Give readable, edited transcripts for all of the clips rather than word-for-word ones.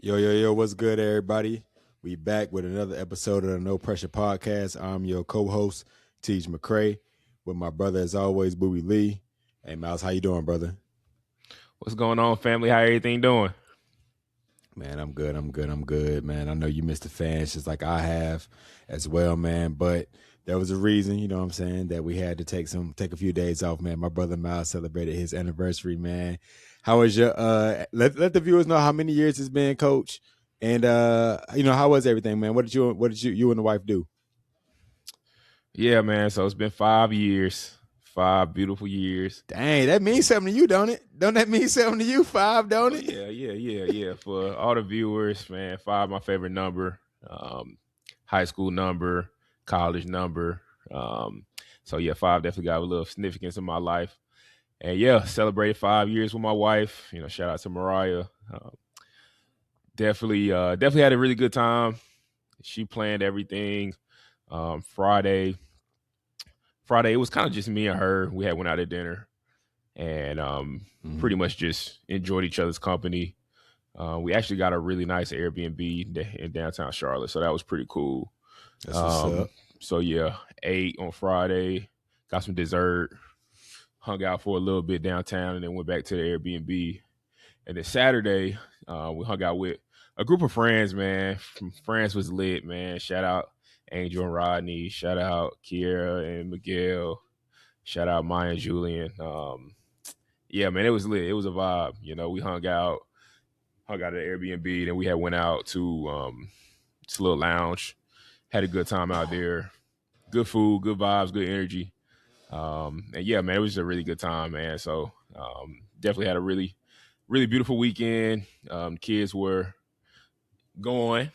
Yo, what's good, everybody? We back with another episode of the No Pressure Podcast. I'm your co-host, Teej McCray, with my brother, as always, Boobie Lee. Hey, Miles, how you doing, brother? What's going on, family? How everything doing? Man, I'm good, man. I know you missed the fans just like I have as well, man. But there was a reason, you know what I'm saying, that we had to take a few days off, man. My brother Miles celebrated his anniversary, man. How was your let the viewers know how many years it's been, coach? And how was everything, man? What did you and the wife do? Yeah, man. So it's been 5 years, 5 beautiful years. Dang, that means something to you, don't it? Don't that mean something to you? 5, don't Oh, it? yeah. For all the viewers, man, 5 my favorite number. High school number, college number. So yeah, 5 definitely got a little significance in my life. And yeah, celebrated 5 years with my wife. Shout out to Mariah. Definitely had a really good time. She planned everything. Friday, it was kind of just me and her. We had went out to dinner and pretty much just enjoyed each other's company. We actually got a really nice Airbnb in downtown Charlotte, so that was pretty cool. That's what's up. So yeah, ate on Friday, got some dessert, hung out for a little bit downtown, and then went back to the Airbnb. And then Saturday, we hung out with a group of friends, man. France was lit, man. Shout out Angel and Rodney. Shout out Kiera and Miguel. Shout out Maya and Julian. Yeah, man, it was lit. It was a vibe. We hung out at the Airbnb. Then we had went out to this little lounge. Had a good time out there. Good food, good vibes, good energy. And yeah, man, it was a really good time, man. So definitely had a really, really beautiful weekend. Kids were going,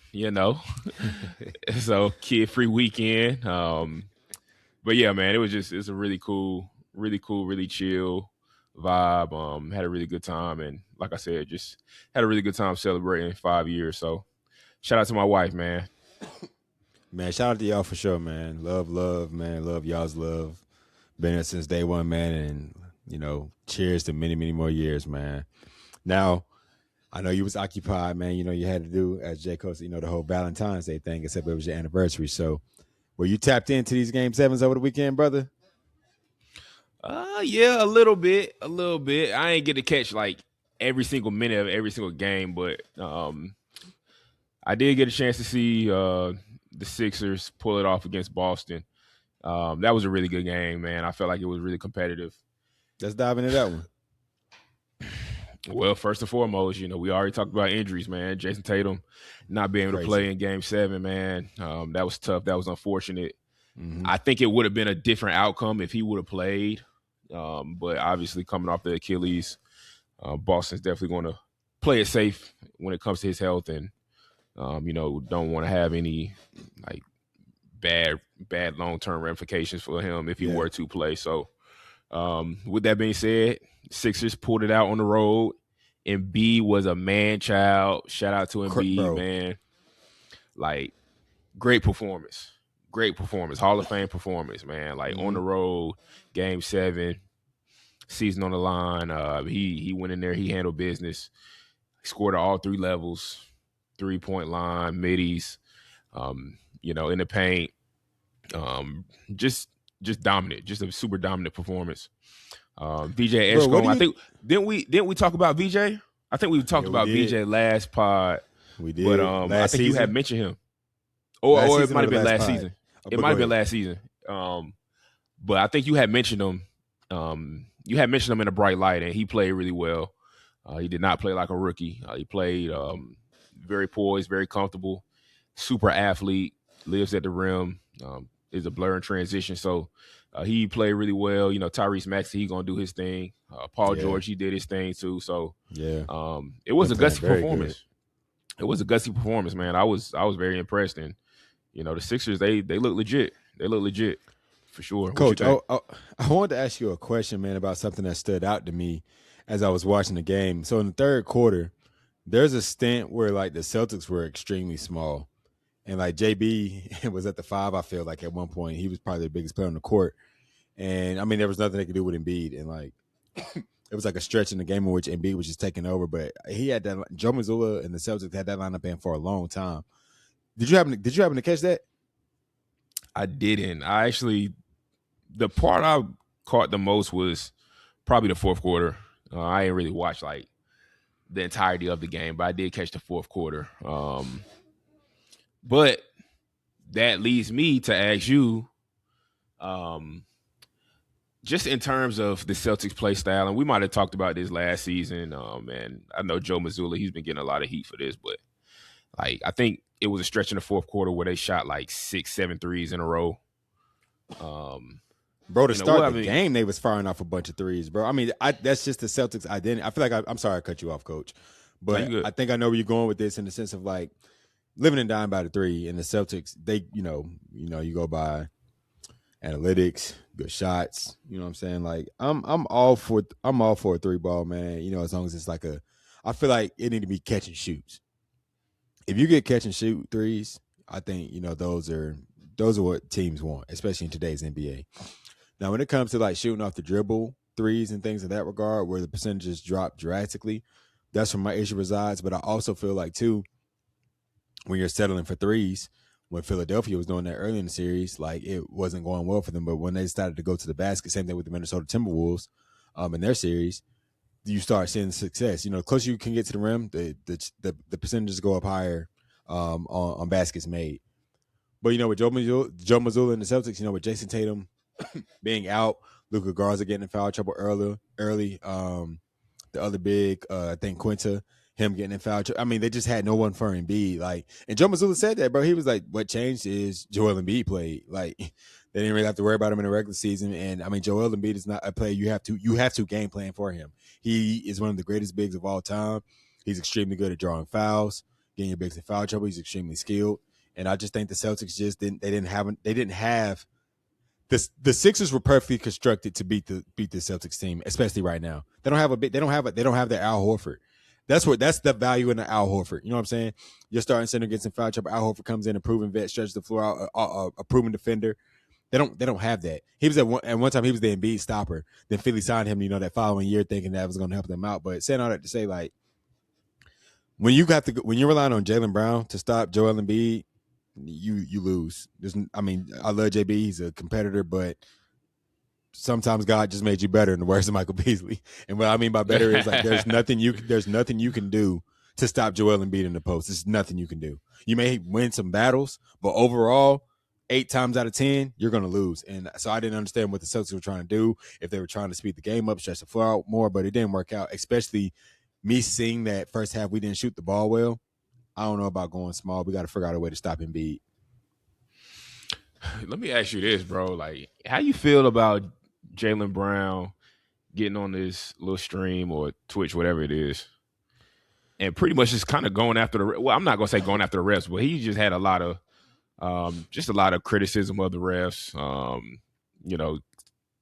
so kid-free weekend. But yeah, man, it's a really cool, really chill vibe. Had a really good time, and like I said, just had a really good time celebrating 5 years. So shout out to my wife, man. Man, shout out to y'all for sure, man. Love, man. Love y'all's love. Been here since day one, man, and cheers to many, many more years, man. Now, I know you was occupied, man. You had to do, as J. Cole said, the whole Valentine's Day thing, except it was your anniversary. So, were you tapped into these Game 7s over the weekend, brother? Yeah, a little bit. I ain't get to catch like every single minute of every single game, but I did get a chance to see the Sixers pull it off against Boston. That was a really good game, man. I felt like it was really competitive. Let's dive into that one. Well, first and foremost, we already talked about injuries, man. Jason Tatum not being able to play in Game 7, man. That was tough. That was unfortunate. Mm-hmm. I think it would have been a different outcome if he would have played. But obviously, coming off the Achilles, Boston's definitely going to play it safe when it comes to his health, and don't want to have any like bad long-term ramifications for him if he were to play. So, with that being said, Sixers pulled it out on the road. Embiid was a man child. Shout out to Embiid, man. Like, great performance. Hall of Fame performance, man. Like, on the road, Game 7, season on the line. He went in there. He handled business. He scored at all 3 levels, 3-point line, middies, in the paint. Just dominant. Just a super dominant performance. VJ Escom. I think didn't we talk about VJ? I think we talked about VJ last pod. We did. But I think you had mentioned him. Or it might have been last season. It might have been last season. But I think you had mentioned him. You had mentioned him in a bright light, and he played really well. He did not play like a rookie. He played very poised, very comfortable, super athlete, lives at the rim, is a blur in transition. So he played really well. Tyrese Maxey, he gonna do his thing. Paul George, he did his thing too. So it was a gutsy performance. It was a gutsy performance, man. I was very impressed, and the Sixers they look legit. They look legit for sure. Coach, I wanted to ask you a question, man, about something that stood out to me as I was watching the game. So in the third quarter, there's a stint where like the Celtics were extremely small. And like JB was at the 5, I feel like at one point. He was probably the biggest player on the court. And I mean, there was nothing they could do with Embiid. And like it was like a stretch in the game in which Embiid was just taking over. But he had that. Joe Mazzulla and the Celtics had that lineup in for a long time. Did you happen to catch that? I didn't. I actually, the part I caught the most was probably the fourth quarter. I didn't really watch like the entirety of the game, but I did catch the fourth quarter. But that leads me to ask you, just in terms of the Celtics play style, and we might have talked about this last season. And I know Joe Mazzulla, he's been getting a lot of heat for this, but like I think it was a stretch in the fourth quarter where they shot like 6-7 threes in a row. Bro, to start the game, they was firing off a bunch of threes, bro. I mean, that's just the Celtics' identity. I feel like I'm sorry I cut you off, Coach, but I think I know where you're going with this in the sense of like living and dying by the three. And the Celtics, they, you go by analytics, good shots. You know what I'm saying? Like I'm all for a three ball, man. As long as it's like I feel like it need to be catch and shoots. If you get catch and shoot threes, I think those are what teams want, especially in today's NBA. Now, when it comes to like shooting off the dribble threes and things in that regard, where the percentages drop drastically, that's where my issue resides. But I also feel like too, when you're settling for threes, when Philadelphia was doing that early in the series, like it wasn't going well for them. But when they started to go to the basket, same thing with the Minnesota Timberwolves, in their series, you start seeing success. The closer you can get to the rim, the percentages go up higher on baskets made. But with Joe Mazzulla and the Celtics, with Jason Tatum being out, Luka Garza getting in foul trouble early. The other big, I think Quinta, him getting in foul trouble. I mean, they just had no one for Embiid. Like, and Joe Mazzulla said that, bro. He was like, "What changed is Joel Embiid played. Like, they didn't really have to worry about him in the regular season." And I mean, Joel Embiid is not a player you have to game plan for him. He is one of the greatest bigs of all time. He's extremely good at drawing fouls, getting your bigs in foul trouble. He's extremely skilled. And I just think the Celtics just didn't have. The Sixers were perfectly constructed to beat the Celtics team, especially right now. They don't have their Al Horford. That's the value in the Al Horford. You know what I'm saying? Your starting center gets in foul trouble. Al Horford comes in, a proven vet, stretches the floor out, a proven defender. They don't have that. He was at one time he was the Embiid stopper. Then Philly signed him, that following year, thinking that was going to help them out. But saying all that to say, like, when you're relying on Jaylen Brown to stop Joel Embiid, you lose. I love JB. He's a competitor, but sometimes God just made you better in the words of Michael Beasley. And what I mean by better is like there's nothing you can do to stop Joel Embiid in the post. There's nothing you can do. You may win some battles, but overall, 8 times out of 10, you're going to lose. And so I didn't understand what the Celtics were trying to do, if they were trying to speed the game up, stretch the floor out more, but it didn't work out, especially me seeing that first half we didn't shoot the ball well. I don't know about going small. We got to figure out a way to stop Embiid. Let me ask you this, bro. Like, how you feel about Jaylen Brown getting on this little stream or Twitch, whatever it is, and pretty much just kind of going after the – well, I'm not going to say going after the refs, but he just had a lot of criticism of the refs.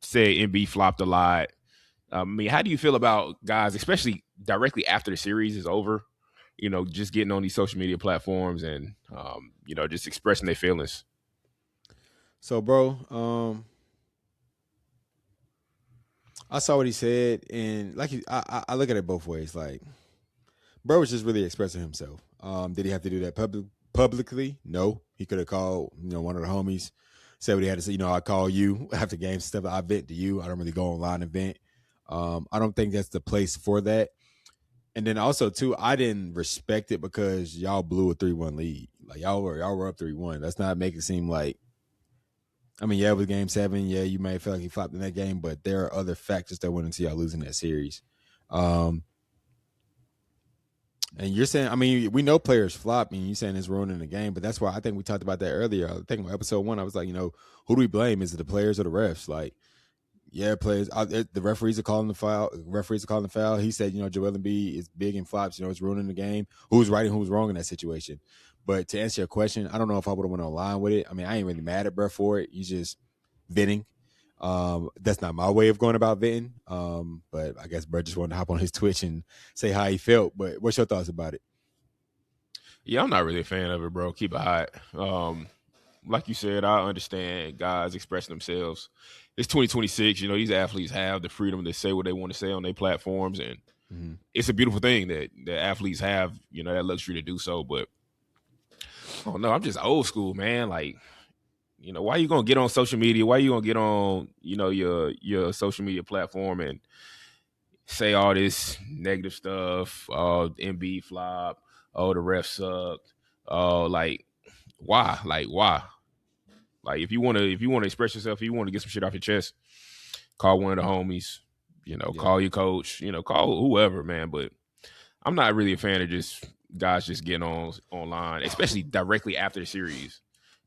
Said Embiid flopped a lot. I mean, how do you feel about guys, especially directly after the series is over, just getting on these social media platforms and, just expressing their feelings? So, bro, I saw what he said, and like I look at it both ways. Like, bro was just really expressing himself. Did he have to do that publicly? No. He could have called, one of the homies, said what he had to say. I call you after games and stuff. I vent to you. I don't really go online and vent. I don't think that's the place for that. And then also too, I didn't respect it because y'all blew a 3-1 lead. Like y'all were up 3-1. Let's not make it seem like, I mean, yeah, it was game 7. Yeah, you may feel like he flopped in that game, but there are other factors that went into y'all losing that series. And you're saying, I mean, we know players flop, and you're saying it's ruining the game, but that's why I think we talked about that earlier. I think in episode 1, I was like, who do we blame? Is it the players or the refs? Like, yeah, players. The referees are calling the foul. He said, Joel Embiid is big and flops. It's ruining the game. Who's right and who's wrong in that situation? But to answer your question, I don't know if I would have went online with it. I mean, I ain't really mad at Brett for it. He's just venting. That's not my way of going about venting. But I guess Brett just wanted to hop on his Twitch and say how he felt. But what's your thoughts about it? Yeah, I'm not really a fan of it, bro. Keep it hot. like you said, I understand guys expressing themselves. It's 2026. These athletes have the freedom to say what they want to say on their platforms, and it's a beautiful thing that athletes have, that luxury to do so. But oh no, I'm just old school, man. Like, why you gonna get on social media? Why you gonna get on, your social media platform and say all this negative stuff? Embiid flop. Oh, the ref sucked. Oh, like, why? Like, why? Like, if you want to express yourself, if you want to get some shit off your chest, call one of the homies. Call your coach. Call whoever, man. But I'm not really a fan of just guys just getting online, especially directly after the series.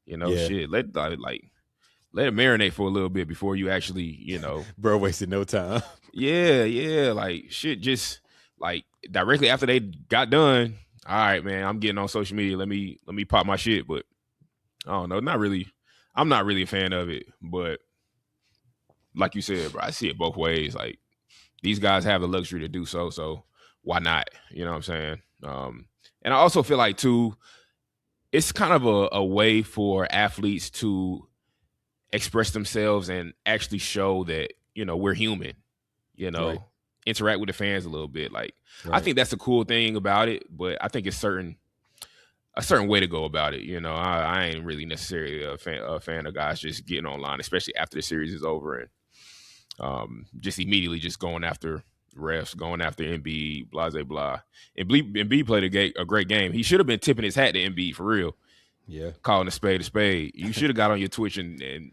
Shit. Let it marinate for a little bit before you actually, Bro wasted no time. Yeah. Like, shit, just like directly after they got done. All right, man, I'm getting on social media. Let me pop my shit. But I don't know, not really. I'm not really a fan of it. But like you said, bro, I see it both ways. Like, these guys have the luxury to do so. So why not? You know what I'm saying? And I also feel like too, it's kind of a way for athletes to express themselves and actually show that, we're human, Right. interact with the fans a little bit. Like, Right. I think that's the cool thing about it, but I think it's a certain way to go about it. I ain't really necessarily a fan of guys just getting online, especially after the series is over, and just immediately just going after refs, going after Embiid, blah, blah, blah. Embiid played a great game. He should have been tipping his hat to Embiid for real. Yeah. Calling a spade a spade. You should have got on your Twitch and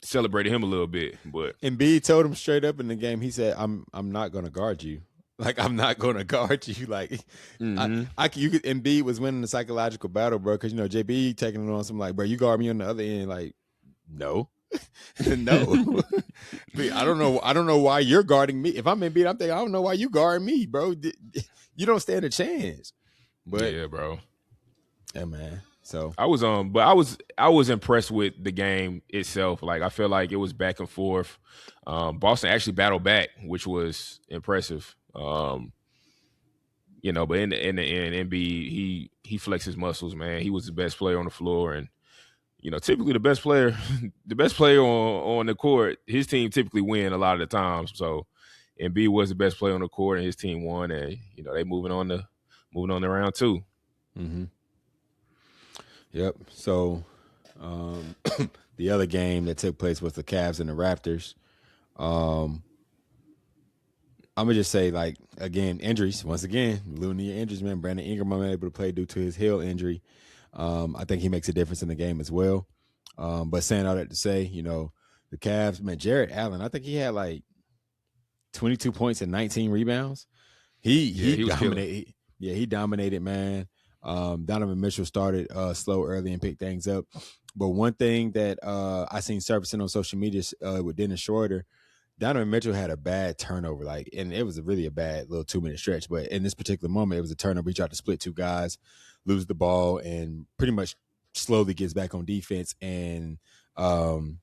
celebrated him a little bit. But Embiid told him straight up in the game, he said, I'm not gonna guard you. Like, I'm not gonna guard you. Like, Embiid was winning the psychological battle, bro. Because JB taking it on some like, bro, you guard me on the other end. Like, no, no. I don't know why you're guarding me. If I'm Embiid, I'm thinking, I don't know why you guard me, bro. You don't stand a chance. But yeah, bro. Yeah, man. So I was impressed with the game itself. Like, I feel like it was back and forth. Boston actually battled back, which was impressive. But in the end, Embiid, he flexed his muscles, man. He was the best player on the floor, and typically the best player on the court, his team typically win a lot of the times. So Embiid was the best player on the court, and his team won, and they moving on to round two. Mm-hmm. Yep. So the other game that took place was the Cavs and the Raptors. I'm gonna just say, like, again, injuries. Once again, little knee injuries, man. Brandon Ingram unable to play due to his heel injury. I think he makes a difference in the game as well. But saying all that to say, the Cavs, man, Jared Allen, I think he had like 22 points and 19 rebounds. He dominated. He dominated, man. Donovan Mitchell started slow early and picked things up. But one thing that I seen surfacing on social media with Dennis Schroeder, Donovan Mitchell had a bad turnover, and it was really a bad little 2-minute stretch. But in this particular moment, it was a turnover. He tried to split two guys, lose the ball, and pretty much slowly gets back on defense. And the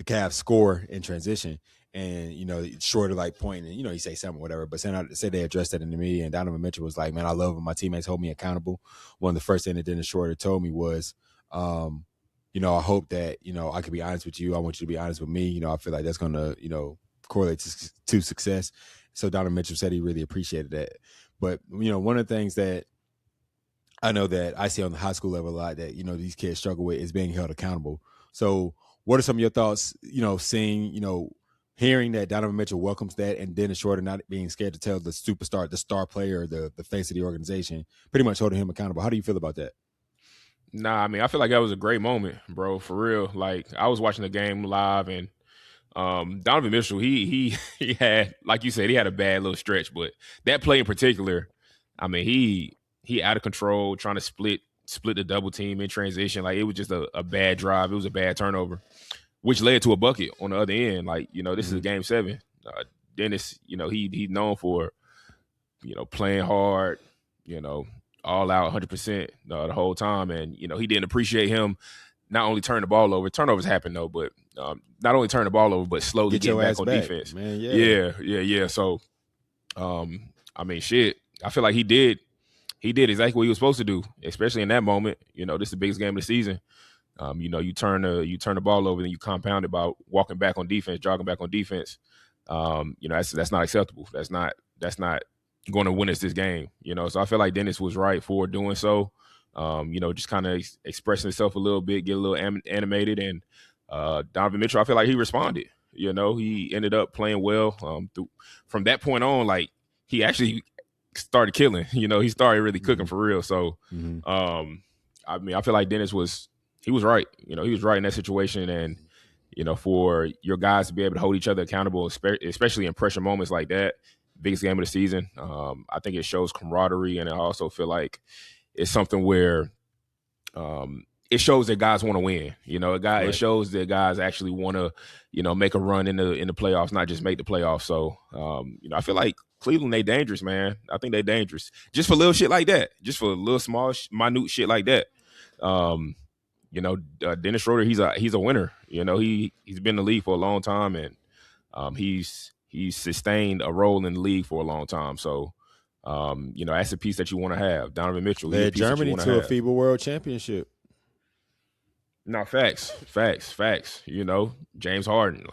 Cavs score in transition. And, Schroeder like pointing, and, he say something, whatever. But say they addressed that in the media, and Donovan Mitchell was like, man, I love when my teammates hold me accountable. One of the first things that Dennis Schroeder told me was, I hope that, I could be honest with you. I want you to be honest with me. I feel like that's going to, correlate to success. So Donovan Mitchell said he really appreciated that. But, one of the things that I know that I see on the high school level a lot that, these kids struggle with is being held accountable. So what are some of your thoughts, seeing, hearing that Donovan Mitchell welcomes that, and Dennis Schroeder not being scared to tell the superstar, the star player, the face of the organization, pretty much holding him accountable? How do you feel about that? Nah, I mean, I feel like that was a great moment, bro, for real. Like, I was watching the game live, and Donovan Mitchell, he had, like you said, he had a bad little stretch, but that play in particular, I mean, he out of control, trying to split the double team in transition. Like, it was just a bad drive. It was a bad turnover, which led to a bucket on the other end. Like, this is game 7. Dennis, he's known for, playing hard, all out 100% the whole time. And, he didn't appreciate him not only turn the ball over. Turnovers happen, though, but not only turn the ball over, but slowly get back on defense. Man, yeah. So, I mean, shit, I feel like he did exactly what he was supposed to do, especially in that moment. This is the biggest game of the season. You turn the ball over, and you compound it by walking back on defense, jogging back on defense. That's not acceptable. That's not going to win us this game. So I feel like Dennis was right for doing so. Just kind of expressing himself a little bit, get a little animated, and Donovan Mitchell, I feel like he responded. He ended up playing well. From that point on, like he actually started killing. He started really cooking for real. So, I feel like Dennis was right. He was right in that situation, and for your guys to be able to hold each other accountable, especially in pressure moments like that, biggest game of the season. I think it shows camaraderie, and I also feel like it's something where it shows that guys want to win. Right. It shows that guys actually want to, make a run in the playoffs, not just make the playoffs. So, I feel like Cleveland, they dangerous, man. I think they dangerous just for little shit like that, just for little small, minute shit like that. Dennis Schroeder, he's a winner. He's been in the league for a long time, and he's sustained a role in the league for a long time. So, that's a piece that you want to have. Donovan Mitchell led Germany to a FIBA World Championship. No, facts. James Harden,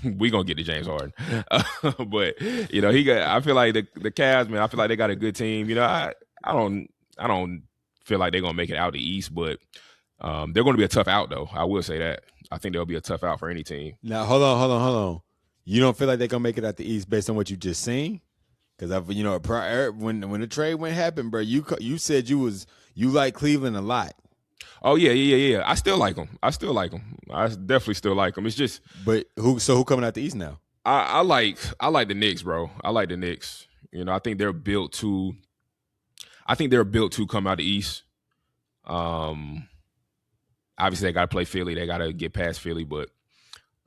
we gonna get to James Harden, but I feel like the Cavs, man. I feel like they got a good team. I don't feel like they're gonna make it out the East, but they're gonna be a tough out, though. I will say that. I think they'll be a tough out for any team. Now, hold on. You don't feel like they're gonna make it out the East based on what you just seen? Because prior when the trade happened, bro, you said you like Cleveland a lot. Oh yeah. I still like them. I definitely still like them. It's just, but who coming out the East now? I like the Knicks, bro. I like the Knicks. I think they're built to come out the East. Obviously they got to play Philly. They got to get past Philly, but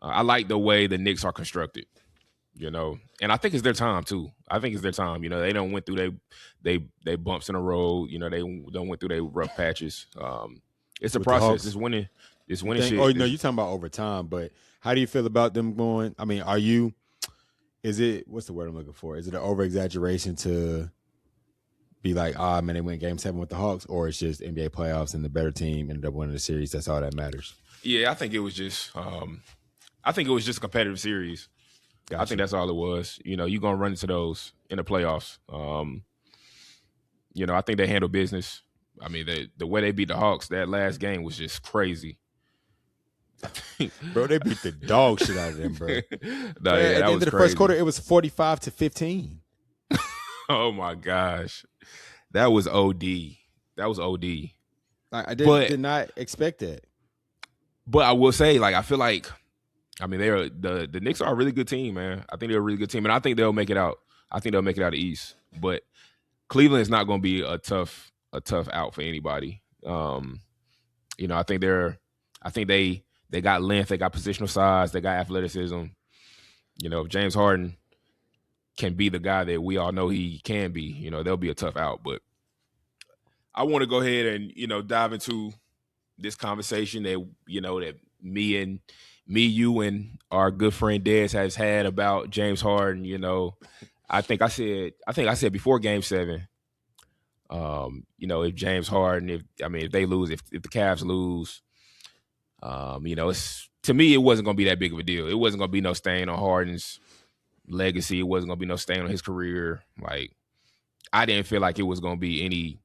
I like the way the Knicks are constructed. And I think it's their time too. They don't went through they bumps in the road. They don't went through their rough patches. It's a process. It's winning shit. Oh, you're talking about over time, but how do you feel about them going? I mean, is it, what's the word I'm looking for? Is it an over-exaggeration to be like, man, they went Game 7 with the Hawks, or it's just NBA playoffs and the better team ended up winning the series? That's all that matters. Yeah, I think it was just a competitive series. Gotcha. I think that's all it was. You're going to run into those in the playoffs. I think they handle business. I mean, the way they beat the Hawks, that last game was just crazy. Bro, they beat the dog shit out of them, bro. At the end of the first quarter, it was 45-15. Oh, my gosh. That was OD. I did not expect that. But I will say, I feel like, they're the Knicks are a really good team, man. I think they're a really good team, and I think they'll make it out. I think they'll make it out of the East. But Cleveland is not going to be a tough out for anybody. I think they got length, they got positional size, they got athleticism. If James Harden can be the guy that we all know he can be, they'll be a tough out. But I want to go ahead and dive into this conversation that that me, you, and our good friend Des has had about James Harden. I think I said before Game 7. If James Harden, if they lose, if the Cavs lose, it's, to me, it wasn't going to be that big of a deal. It wasn't going to be no stain on Harden's legacy. It wasn't going to be no stain on his career. I didn't feel like it was going to be any,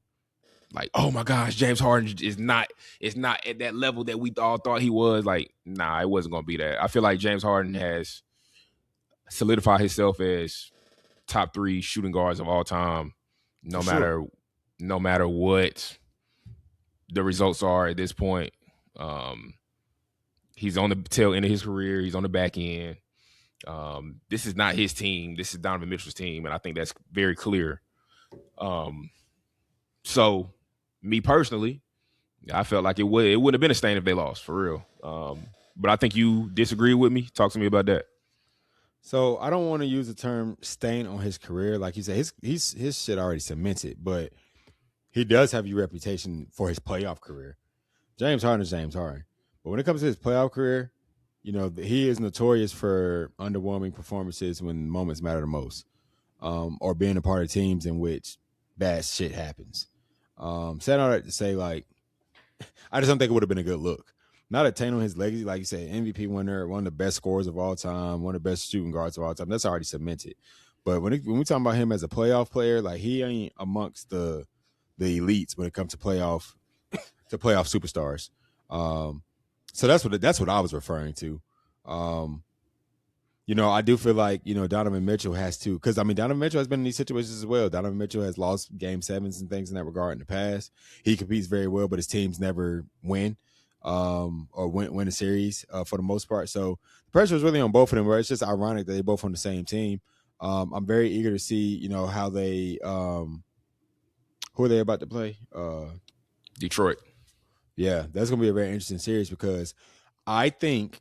oh my gosh, James Harden is not at that level that we all thought he was. Nah, it wasn't going to be that. I feel like James Harden has solidified himself as top 3 shooting guards of all time, no matter what the results are at this point. He's on the tail end of his career. He's on the back end. This is not his team. This is Donovan Mitchell's team, and I think that's very clear. So, me personally, I felt like it wouldn't have been a stain if they lost, for real. But I think you disagree with me. Talk to me about that. So I don't want to use the term stain on his career. Like you said, his shit already cemented, but he does have a reputation for his playoff career. James Harden is James Harden. But when it comes to his playoff career, he is notorious for underwhelming performances when moments matter the most, or being a part of teams in which bad shit happens. Said all that to say, I just don't think it would have been a good look. Not attaining his legacy, like you said, MVP winner, one of the best scorers of all time, one of the best shooting guards of all time. That's already cemented. But when we talking about him as a playoff player, like he ain't amongst the elites when it comes to playoff superstars. So that's what I was referring to. I do feel like, Donovan Mitchell has to, because Donovan Mitchell has been in these situations as well. Donovan Mitchell has lost game sevens and things in that regard in the past. He competes very well, but his teams never win or win a series for the most part. So the pressure is really on both of them, but it's just ironic that they're both on the same team. I'm very eager to see, how they who are they about to play? Detroit. Yeah, that's going to be a very interesting series because I think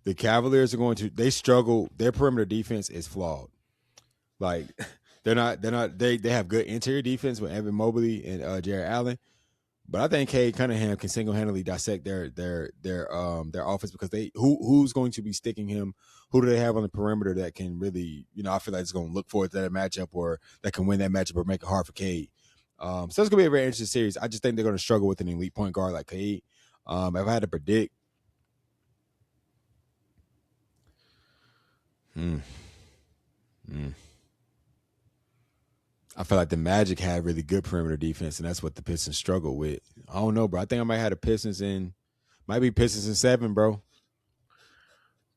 the Cavaliers are they struggle. Their perimeter defense is flawed. Like they have good interior defense with Evan Mobley and Jarrett Allen. But I think Cade Cunningham can single-handedly dissect their offense because who's going to be sticking him? Who do they have on the perimeter that can really, I feel like it's going to look forward to that matchup or that can win that matchup or make it hard for Cade. So it's going to be a very interesting series. I just think they're going to struggle with an elite point guard like Cade. If I had to predict, I feel like the Magic had really good perimeter defense, and that's what the Pistons struggle with. I don't know, bro. I think I might have the Pistons might be Pistons in 7, bro.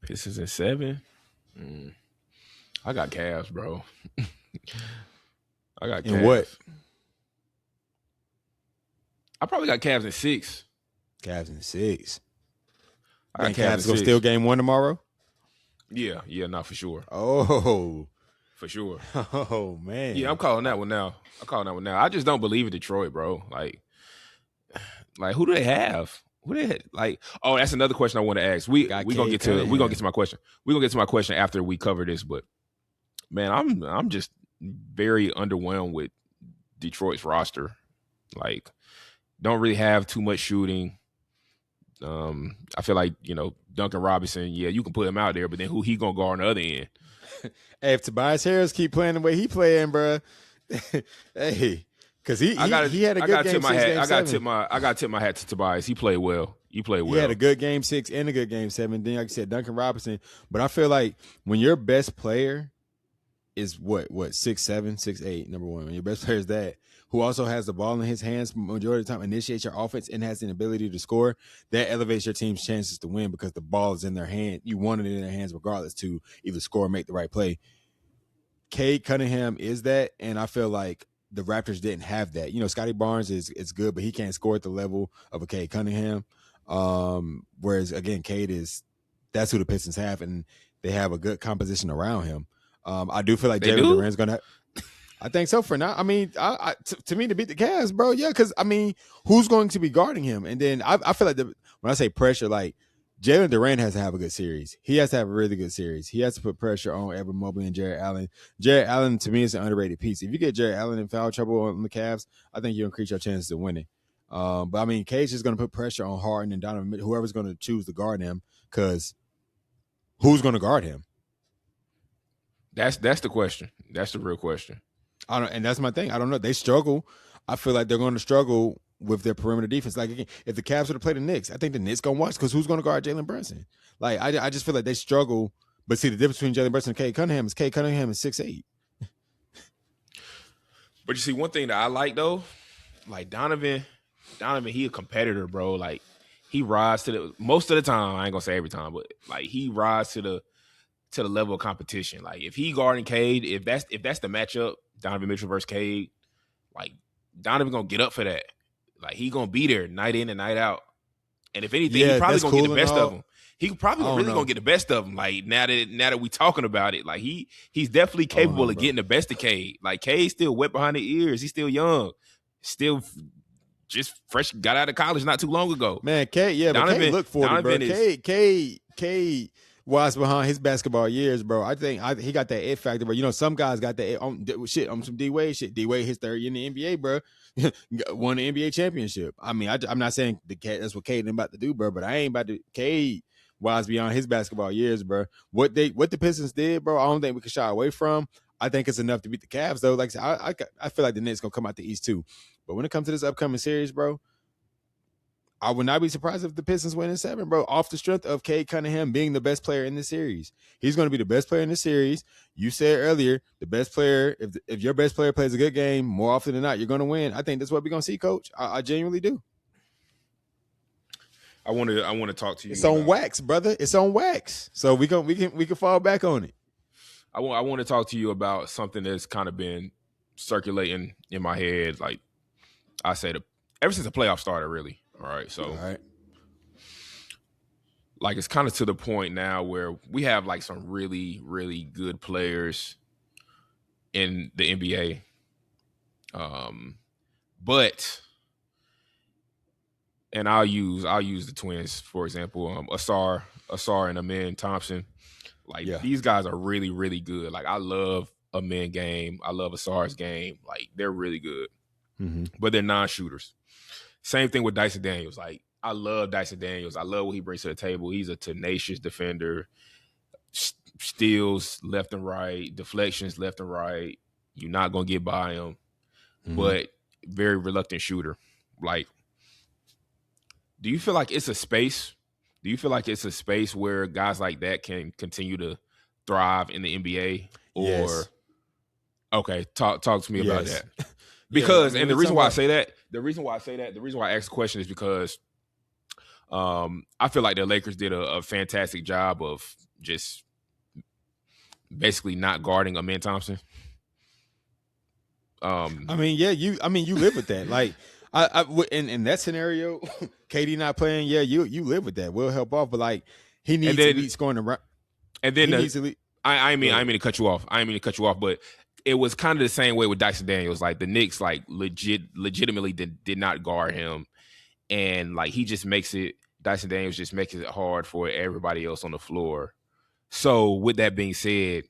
Pistons in 7? I got Cavs, bro. I got Cavs. In what? I probably got Cavs in 6. Cavs in 6. I got Cavs going to steal game 1 tomorrow? Yeah, not for sure. Oh. For sure. Oh, man. Yeah, I'm calling that one now. I just don't believe in Detroit, bro. Like who do they have? That's another question I want to ask. We're gonna get to my question. We're gonna get to my question after we cover this, but man, I'm just very underwhelmed with Detroit's roster. Like, don't really have too much shooting. I feel like, Duncan Robinson, yeah, you can put him out there, but then who he gonna guard on the other end? Hey, if Tobias Harris keep playing the way he playing, bro, hey, because he had a good game 6, I got to tip my hat to Tobias. He played well. He had a good game 6 and a good game 7. Then, like you said, Duncan Robinson. But I feel like when your best player is what 6'7", 6'8", number one. When your best player is that, who also has the ball in his hands majority of the time, initiates your offense and has an ability to score, that elevates your team's chances to win because the ball is in their hand. You want it in their hands regardless to either score or make the right play. Cade Cunningham is that, and I feel like the Raptors didn't have that. Scotty Barnes is good, but he can't score at the level of a Cade Cunningham. Whereas, again, that's who the Pistons have, and they have a good composition around him. I do feel like Jaylen Durant's going to I think so for now. To me, to beat the Cavs, bro, yeah, because, who's going to be guarding him? And then I feel like when I say pressure, like, Jaylen Durant has to have a good series. He has to have a really good series. He has to put pressure on Evan Mobley and Jarrett Allen. Jarrett Allen, to me, is an underrated piece. If you get Jarrett Allen in foul trouble on the Cavs, I think you increase your chances of winning. But, Cage is going to put pressure on Harden and Donovan, whoever's going to choose to guard him, because who's going to guard him? That's the question. That's the real question. And that's my thing. I don't know. They struggle. I feel like they're going to struggle with their perimeter defense. Like, again, if the Cavs were to play the Knicks, I think the Knicks going to watch because who's going to guard Jalen Brunson? Like, I just feel like they struggle. But see, the difference between Jalen Brunson and Cade Cunningham is 6'8". But you see, one thing that I like, though, like Donovan, he a competitor, bro. Like, he rides to most of the time, I ain't going to say every time, but, like, he rides to the level of competition. Like, if he guarding Cade, if that's the matchup, Donovan Mitchell versus Cade, like, Donovan going to get up for that. Like, he gonna be there night in and night out, and if anything, he probably gonna get the best of him. He probably gonna get the best of him. Like, now that we talking about it, like he's definitely capable of getting the best of Cade. Like, Cade's still wet behind the ears. He's still young, still just fresh. Got out of college not too long ago. Man, Cade, yeah, Donovan, but Cade look for it, bro. Cade was behind his basketball years, bro. I think he got that it factor, bro. Some guys got that on some D Wade shit. D Wade his third year in the NBA, bro. Won the NBA championship. I'm not saying that's what Cade about to do, bro, but I ain't about to. Cade was beyond his basketball years, bro. What the Pistons did, bro, I don't think we can shy away from. I think it's enough to beat the Cavs, though. Like I said, I feel like the Knicks gonna come out the East too. But when it comes to this upcoming series, bro, I would not be surprised if the Pistons win in 7, bro, off the strength of Cade Cunningham being the best player in the series. He's going to be the best player in the series. You said earlier, the best player, if your best player plays a good game, more often than not, you're going to win. I think that's what we're going to see, Coach. I genuinely do. I want to talk to you. It's on wax, brother. It's on wax. So we can fall back on it. I want to talk to you about something that's kind of been circulating in my head, like I said, ever since the playoffs started, really. All right, so like it's kind of to the point now where we have like some really, really good players in the NBA, but and I'll use the Twins for example, Asar and Amin Thompson. Like these guys are really, really good. Like I love Amin game. I love Asar's game. Like they're really good, but they're non-shooters. Same thing with Dyson Daniels. Like, I love Dyson Daniels. I love what he brings to the table. He's a tenacious defender, steals left and right, deflections left and right. You're not going to get by him, but very reluctant shooter. Like, do you feel like it's a space? Do you feel like it's a space where guys like that can continue to thrive in the NBA? Or, yes. Okay, talk to me about that. Because and the reason why I say that, the reason why I asked the question is because I feel like the Lakers did a fantastic job of just basically not guarding Amin Thompson. You live with that. Like in that scenario, KD not playing, you live with that. We'll help off, but like he needs to be scoring around. And then I mean to cut you off. But it was kind of the same way with Dyson Daniels. Like the Knicks, like legitimately did not guard him, and like Dyson Daniels just makes it hard for everybody else on the floor. So with that being said,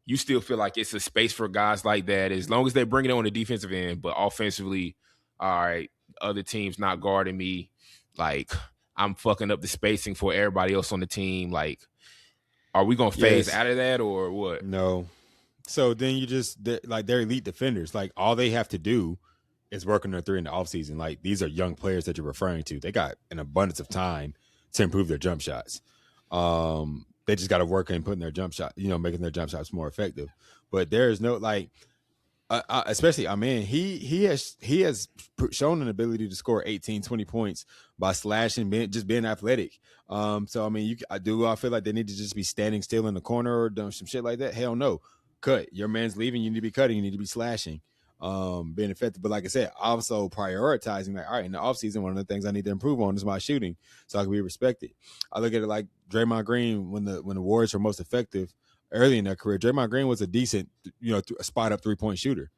you still feel like it's a space for guys like that as long as they bring it on the defensive end, but offensively, all right, other teams not guarding me, like I'm fucking up the spacing for everybody else on the team. Like, are we gonna phase out of that or what? No. So then they're elite defenders. Like all they have to do is work on their three in the offseason. Like these are young players that you're referring to. They got an abundance of time to improve their jump shots. They just got to work in putting their jump shot, making their jump shots more effective. But there is no especially he has shown an ability to score 18, 20 points by slashing, just being athletic. I feel like they need to just be standing still in the corner or doing some shit like that? Hell no. Cut. Your man's leaving. You need to be cutting. You need to be slashing, being effective. But like I said, also prioritizing, like, all right, in the offseason, one of the things I need to improve on is my shooting so I can be respected. I look at it like Draymond Green when the Warriors were most effective early in their career. Draymond Green was a decent, a spot up 3-point shooter.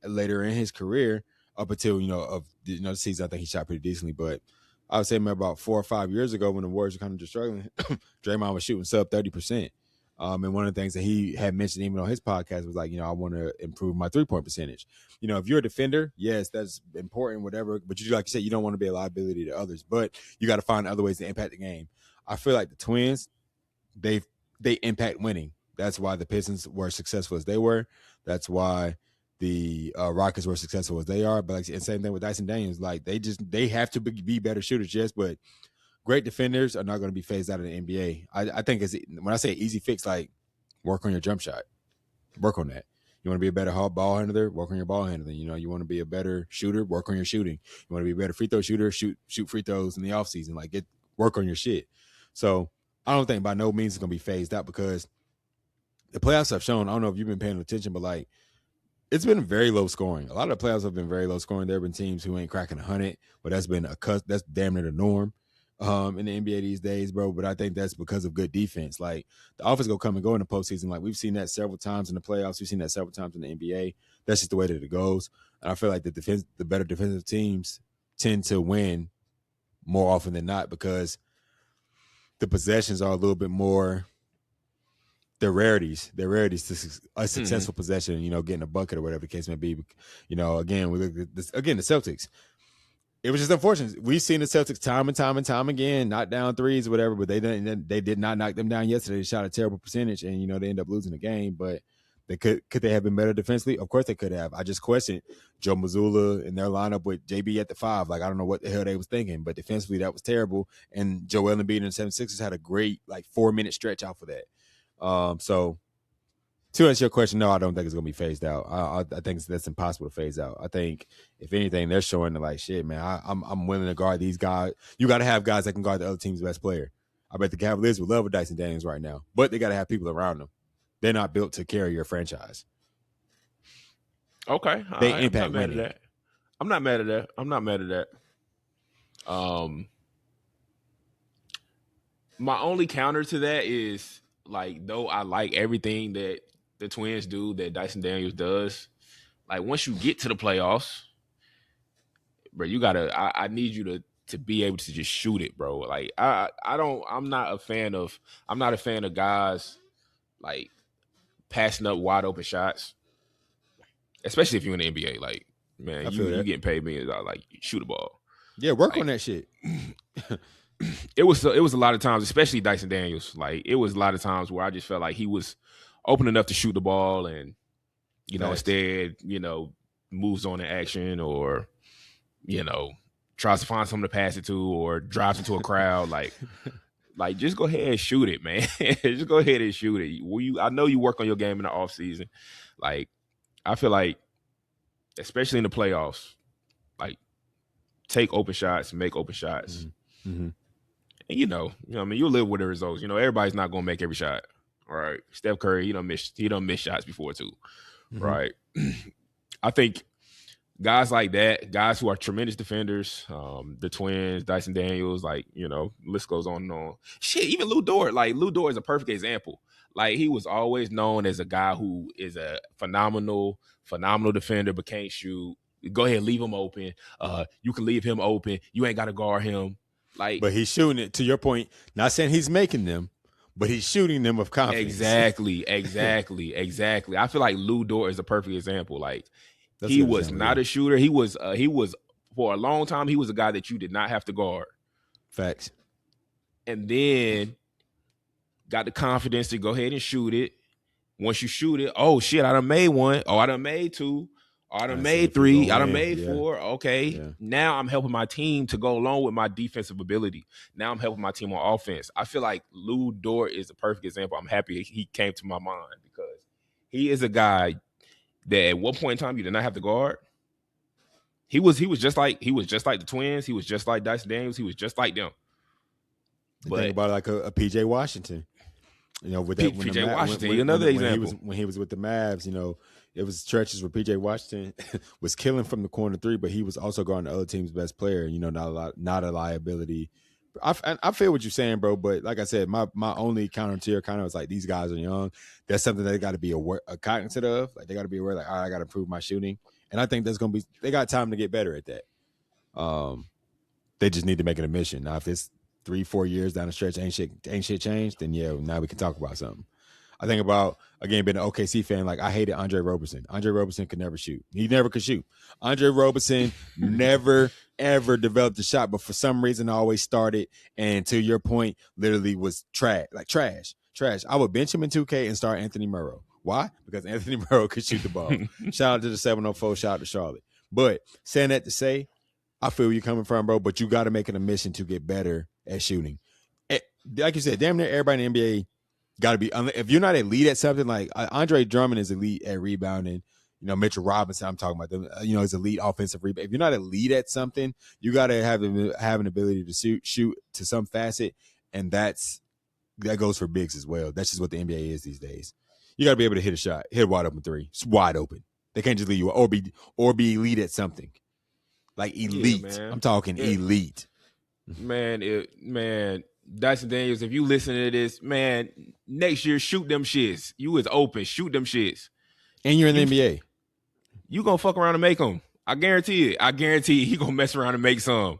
Later in his career, up until the season, I think he shot pretty decently. But I would say about 4 or 5 years ago, when the Warriors were kind of just struggling, Draymond was shooting sub 30%. And one of the things that he had mentioned even on his podcast was like, I want to improve my 3-point percentage. If you're a defender, yes, that's important, whatever. But like you said, you don't want to be a liability to others. But you got to find other ways to impact the game. I feel like the Twins, they impact winning. That's why the Pistons were successful as they were. That's why the Rockets were successful as they are. But like, and same thing with Dyson Daniels. Like they have to be better shooters, yes, but great defenders are not going to be phased out of the NBA. I think when I say easy fix, like work on your jump shot, work on that. You want to be a better ball handler, work on your ball handling. You want to be a better shooter, work on your shooting. You want to be a better free throw shooter, shoot free throws in the offseason. Like work on your shit. So I don't think by no means it's going to be phased out because the playoffs have shown, I don't know if you've been paying attention, but like it's been very low scoring. A lot of the playoffs have been very low scoring. There have been teams who ain't cracking 100, but that's damn near the norm. In the NBA these days, bro. But I think that's because of good defense. Like the offense go come and go in the postseason. Like we've seen that several times in the playoffs. We've seen that several times in the NBA. That's just the way that it goes. And I feel like the better defensive teams tend to win more often than not because the possessions are a little bit more. They're rarities. They're rarities to a successful possession. Getting a bucket or whatever the case may be. Again, we look at this again. The Celtics. It was just unfortunate. We've seen the Celtics time and time again, knock down threes, or whatever, but they did not knock them down yesterday. They shot a terrible percentage, and they end up losing the game. But Could they have been better defensively? Of course they could have. I just questioned Joe Mazzulla in their lineup with JB at the 5. Like, I don't know what the hell they was thinking, but defensively that was terrible. And Joel Embiid and the 76ers had a great 4-minute stretch off of that. So to answer your question, no, I don't think it's gonna be phased out. I think that's impossible to phase out. I think if anything, they're showing that shit, man. I'm willing to guard these guys. You got to have guys that can guard the other team's best player. I bet the Cavaliers would love a Dyson Daniels right now, but they got to have people around them. They're not built to carry your franchise. Okay, they impact money. I'm not mad at that. My only counter to that is though I like everything that the Twins do, that Dyson Daniels does. Once you get to the playoffs, bro, you gotta. I need you to be able to just shoot it, bro. I'm not a fan of guys passing up wide open shots, especially if you're in the NBA. Man, you getting paid millions dollars, shoot the ball. Yeah, work on that shit. It was a lot of times, especially Dyson Daniels. It was a lot of times where I just felt like he was open enough to shoot the ball, and instead, moves on to action, or tries to find someone to pass it to, or drives into a crowd. Just go ahead and shoot it, man. Just go ahead and shoot it. I know you work on your game in the off season. I feel like, especially in the playoffs, take open shots, make open shots. Mm-hmm. And you'll live with the results. Everybody's not gonna make every shot. Right. Steph Curry, he done miss shots before too. Mm-hmm. Right. I think guys like that, guys who are tremendous defenders, the Twins, Dyson Daniels, list goes on and on. Shit, even Lou Dort. Lou Dort is a perfect example. He was always known as a guy who is a phenomenal defender, but can't shoot. Go ahead, leave him open. You can leave him open. You ain't got to guard him. But he's shooting it, to your point. Not saying he's making them, but he's shooting them with confidence. Exactly. I feel like Lou Dort is a perfect example. He was not a shooter. He was for a long time. He was a guy that you did not have to guard. Facts. And then got the confidence to go ahead and shoot it. Once you shoot it, oh shit, I done made one. Oh, I done made two. I done made three. I done made four. Okay. Yeah. Now I'm helping my team to go along with my defensive ability. Now I'm helping my team on offense. I feel like Lou Dort is a perfect example. I'm happy he came to my mind, because he is a guy that at one point in time you did not have to guard. He was just like the Twins. He was just like Dyson Daniels. He was just like them. But think about a PJ Washington. With that PJ Washington, another example. When he was with the Mavs, it was stretches where PJ Washington was killing from the corner three, but he was also guarding the other team's best player. Not a liability. I feel what you're saying, bro. But like I said, my only counter to your kind of was these guys are young. That's something they got to be cognizant of. They got to be aware, all right, I got to improve my shooting. And I think they got time to get better at that. They just need to make it a mission. Now, if it's 3-4 years down the stretch, ain't shit changed, then yeah, now we can talk about something. I think about, again, being an OKC fan, I hated Andre Roberson. Andre Roberson could never shoot. He never could shoot. Andre Roberson never, ever developed a shot, but for some reason I always started, and to your point, literally was trash. I would bench him in 2K and start Anthony Murrow. Why? Because Anthony Murrow could shoot the ball. Shout out to the 704, shout out to Charlotte. But saying that to say, I feel where you're coming from, bro, but you got to make it a mission to get better at shooting. Like you said, damn near everybody in the NBA got to be. If you're not elite at something, Andre Drummond is elite at rebounding. Mitchell Robinson, I'm talking about them. Is elite offensive rebound. If you're not elite at something, you got to have an ability to shoot to some facet, and that goes for bigs as well. That's just what the NBA is these days. You got to be able to hit a shot, hit a wide open three. It's wide open. They can't just leave you or be elite at something. Elite. Yeah, I'm talking elite. Man, Dyson Daniels, if you listen to this, man, next year shoot them shits. You is open, shoot them shits. And you're in the NBA. You gonna fuck around and make them. I guarantee it. I guarantee he gonna mess around and make some.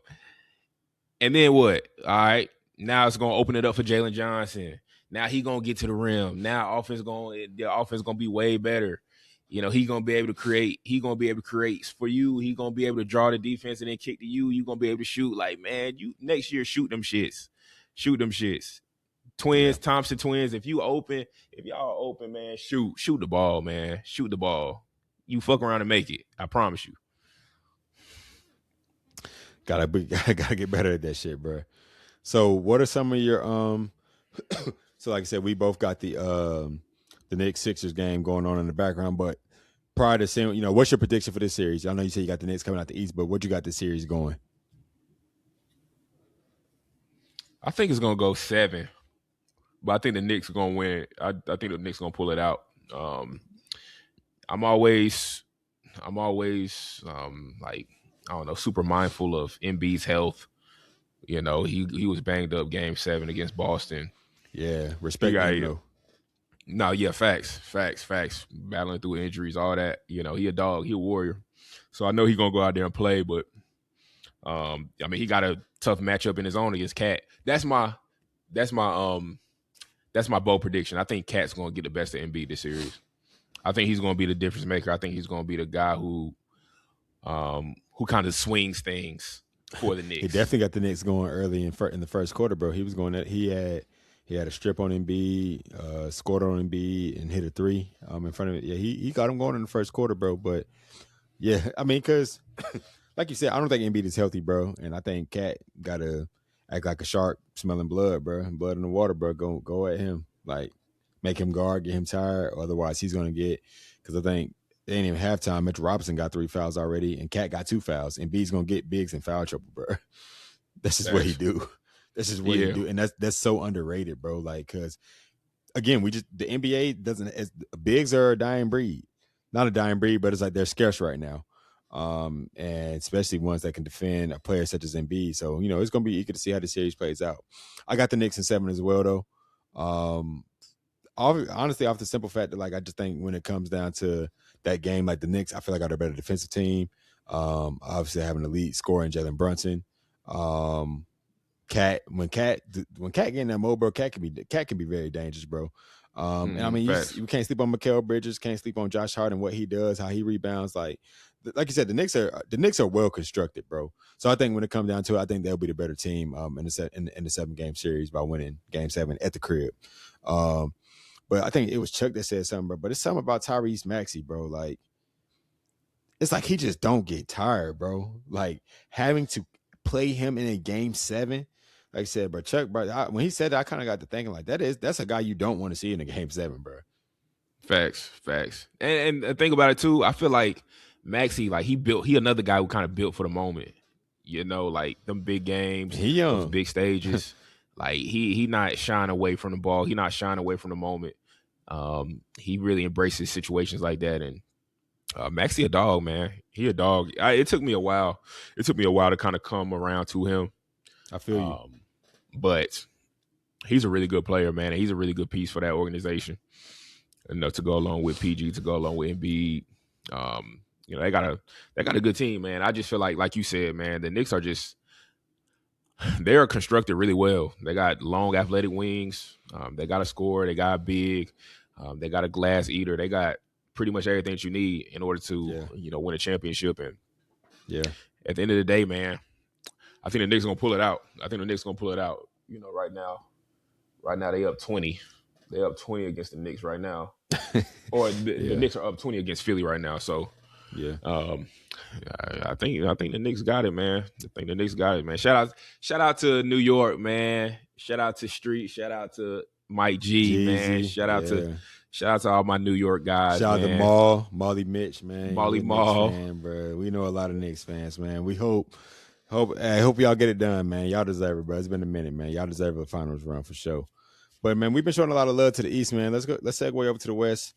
And then what? All right. Now it's gonna open it up for Jaylen Johnson. Now he gonna get to the rim. Now the offense gonna be way better. He gonna be able to create. He gonna be able to create for you. He gonna be able to draw the defense and then kick to you. You gonna be able to shoot. Man, you next year shoot them shits. Shoot them shits. Twins, yeah. Thompson twins. If y'all open, man, shoot the ball, man. Shoot the ball. You fuck around and make it. I promise you. Gotta get better at that shit, bro. So what are some of your so like I said, we both got the Knicks Sixers game going on in the background, but prior to seeing, what's your prediction for this series? I know you said you got the Knicks coming out the East, but what you got this series going? I think it's gonna go 7, but I think the Knicks are gonna win. I think the Knicks are gonna pull it out. I'm always like, I don't know, super mindful of Embiid's health. He was banged up Game 7 against Boston. Yeah, respect him though. No, yeah, facts. Battling through injuries, all that. He a dog, he a warrior. So I know he's gonna go out there and play, but he got a tough matchup in his own against Cat. That's my bold prediction. I think Cat's gonna get the best of Embiid this series. I think he's gonna be the difference maker. I think he's gonna be the guy who kind of swings things for the Knicks. He definitely got the Knicks going early in the first quarter, bro. He was going at he had a strip on Embiid, scored on Embiid, and hit a 3 in front of it. Yeah, he got him going in the first quarter, bro. But yeah, because like you said, I don't think Embiid is healthy, bro. And I think Cat gotta act like a shark smelling blood, bro. Blood in the water, bro. Go at him, like make him guard, get him tired. Otherwise, he's gonna get, because I think they ain't even halftime. Mitchell Robinson got 3 fouls already, and Cat got 2 fouls. And B's gonna get bigs in foul trouble, bro. That's just what he do. This is what he do, and that's so underrated, bro. Like, because again, the NBA doesn't, bigs are a dying breed, not a dying breed, but it's like they're scarce right now, and especially ones that can defend a player such as Embiid. So it's gonna be eager to see how the series plays out. I got the Knicks in 7 as well, though. Honestly, off the simple fact that, like, I just think when it comes down to that game, like the Knicks, I feel like are a better defensive team. Obviously having a lead scorer in Jalen Brunson. When Cat get in that mode, bro, Cat can be very dangerous, bro. And I mean, you can't sleep on Mikal Bridges, can't sleep on Josh Harden, what he does, how he rebounds. Like you said, the Knicks are well constructed, bro. So I think when it comes down to it, I think they'll be the better team in the 7-game series by winning Game 7 at the crib. But I think it was Chuck that said something, bro. But it's something about Tyrese Maxey, bro. Like, it's like he just don't get tired, bro. Like, having to play him in a Game 7, like I said, bro, Chuck, bro, when he said that, I kind of got to thinking, like, that's a guy you don't want to see in a Game 7, bro. Facts. And think about it, too. I feel like Maxey, like, he another guy who kind of built for the moment. Like, them big games, those big stages. Like, he not shying away from the ball. He not shying away from the moment. He really embraces situations like that. And Maxey a dog, man. He a dog. It took me a while. It took me a while to kind of come around to him. I feel you. But he's a really good player, man. And he's a really good piece for that organization. To go along with PG, to go along with Embiid. They got a good team, man. I just feel like you said, man, the Knicks are just, they're constructed really well. They got long athletic wings. They got a scorer. They got big. They got a glass eater. They got pretty much everything that you need in order to, win a championship. And at the end of the day, man, I think the Knicks are gonna pull it out. Right now they up 20. They up 20 against the Knicks right now, or the Knicks are up 20 against Philly right now. So I think the Knicks got it, man. Shout out to New York, man. Shout out to Street. Shout out to Mike G, Jeezy, man. Shout out to all my New York guys. Shout out to Maul, Molly Mitch, man. Molly Maul, fan, bro. We know a lot of Knicks fans, man. We hope y'all get it done, man. Y'all deserve it, bro. It's been a minute, man. Y'all deserve a finals run for sure. But man, we've been showing a lot of love to the East, man. Let's segue over to the West.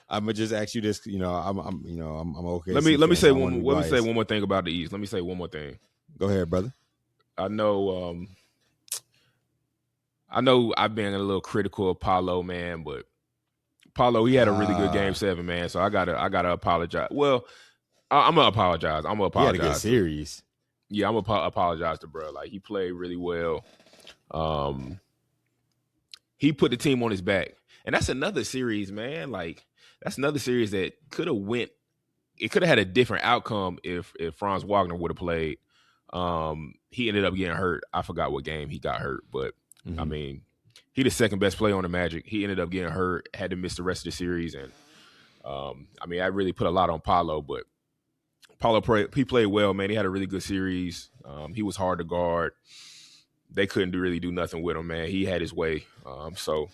I'm gonna just ask you this, I'm okay. Let me say one more thing about the East. Let me say one more thing. Go ahead, brother. I know I've been a little critical of Paulo, man, but Paulo, he had a really good Game 7, man. So I gotta apologize. Well, I'm gonna apologize. He had a good series. Yeah, I'm gonna apologize to bro. Like, he played really well. He put the team on his back. And that's another series, man. Like, that's another series that could have had a different outcome if Franz Wagner would have played. He ended up getting hurt. I forgot what game he got hurt, but I mean, he the second best player on the Magic. He ended up getting hurt, had to miss the rest of the series, and I mean, I really put a lot on Paulo, but Paulo he played well, man. He had a really good series. He was hard to guard. They couldn't really do nothing with him, man. He had his way. So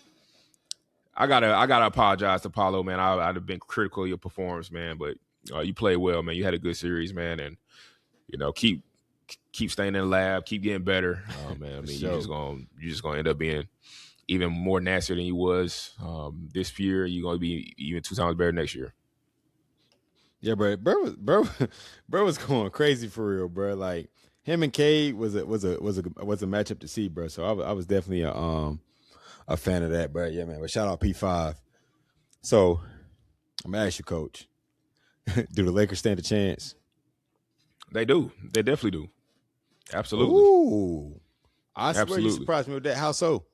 I gotta apologize to Paulo, man. I'd have been critical of your performance, man, but you played well, man. You had a good series, man, and keep staying in the lab, keep getting better, man. I mean, you're just gonna end up being even more nastier than you was this year. You're gonna be even 2 times better next year. Yeah, bro was going crazy for real, bro. Like him and Cade was a matchup to see, bro. So I was definitely a fan of that, bro. Yeah, man. But shout out P5. So I'm gonna ask you, Coach, do the Lakers stand a chance? They do. They definitely do. Absolutely. Ooh, I swear you surprised me with that. How so?